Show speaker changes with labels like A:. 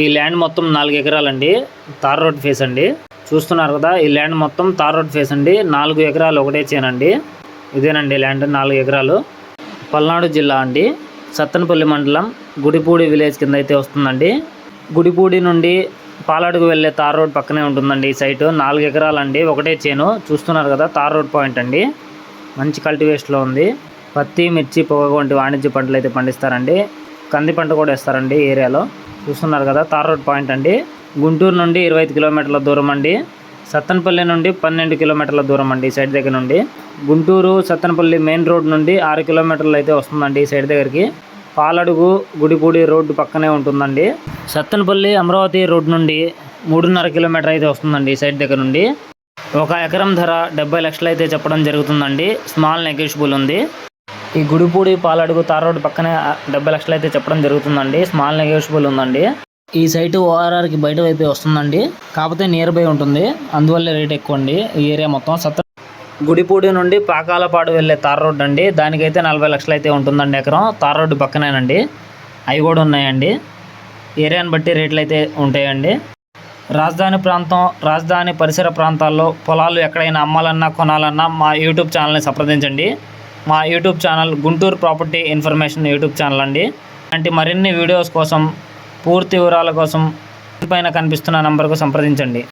A: ఈ ల్యాండ్ మొత్తం 4 ఎకరాలండి. Tar road face అండి. చూస్తున్నారు కదా, ఈ ల్యాండ్ మొత్తం తార్ రోడ్ ఫేస్ అండి. 4 ఎకరాలు ఒకటే చేనండి. ఇదేనండి ల్యాండ్ 4 ఎకరాలు. పల్నాడు జిల్లా అండి. సత్తెనపల్లి మండలం గుడిపూడి విలేజ్ కింద అయితే వస్తుందండి. గుడిపూడి నుండి పాలాడుకు వెళ్ళే తార్ రోడ్ పక్కనే ఉంటుందండి ఈ సైటు. 4 ఎకరాలండి, ఒకటే చేను. చూస్తున్నారు కదా, తార్ రోడ్ పాయింట్ అండి. మంచి కల్టివేషన్లో ఉంది. పత్తి, మిర్చి, పొగాకు వంటి వాణిజ్య పంటలు అయితే పండిస్తారండి. కంది పంట కూడా వేస్తారండి ఏరియాలో. చూస్తున్నారు కదా, తార్ రోడ్ పాయింట్ అండి. గుంటూరు నుండి 25 కిలోమీటర్ల దూరం అండి. సత్తెనపల్లి నుండి 12 కిలోమీటర్ల దూరం అండి ఈ సైడ్ దగ్గర నుండి. గుంటూరు సత్తెనపల్లి మెయిన్ రోడ్ నుండి 6 కిలోమీటర్లు అయితే వస్తుందండి ఈ సైడ్ దగ్గరికి. పాలడుగు గుడిపూడి రోడ్డు పక్కనే ఉంటుందండి. సత్తెనపల్లి అమరావతి రోడ్ నుండి 3.5 కిలోమీటర్ అయితే వస్తుందండి ఈ సైడ్ దగ్గర నుండి. 1 ఎకరం ధర 70 లక్షలు అయితే చెప్పడం జరుగుతుందండి. స్మాల్ నెగోషియబుల్ ఉంది. ఈ గుడిపూడి పాలడుగు తార్ రోడ్ పక్కనే 70 లక్షలు అయితే చెప్పడం జరుగుతుందండి. స్మాల్ నెగోషియబుల్ ఉందండి. ఈ సైటు ORRకి బయట వైపే వస్తుందండి. కాకపోతే నియర్ బై ఉంటుంది, అందువల్లే రేట్ ఎక్కువ అండి. ఈ ఏరియా మొత్తం గుడిపూడి నుండి పాకాలపాడు వెళ్ళే తార్ రోడ్ అండి. దానికైతే 40 లక్షలు అయితే ఉంటుందండి ఎకరం. తార్ రోడ్డు పక్కనేనండి. అవి కూడా ఉన్నాయండి. ఏరియాని బట్టి రేట్లు అయితే ఉంటాయండి. రాజధాని ప్రాంతం, రాజధాని పరిసర ప్రాంతాల్లో పొలాలు ఎక్కడైనా అమ్మాలన్నా కొనాలన్నా మా యూట్యూబ్ ఛానల్ని సంప్రదించండి. మా YouTube channel Guntur property information YouTube channel అండి. అంటే మరిన్ని వీడియోస్ కోసం, పూర్తి వివరాల కోసం పైన కనిపిస్తున్న నంబర్కు సంప్రదించండి.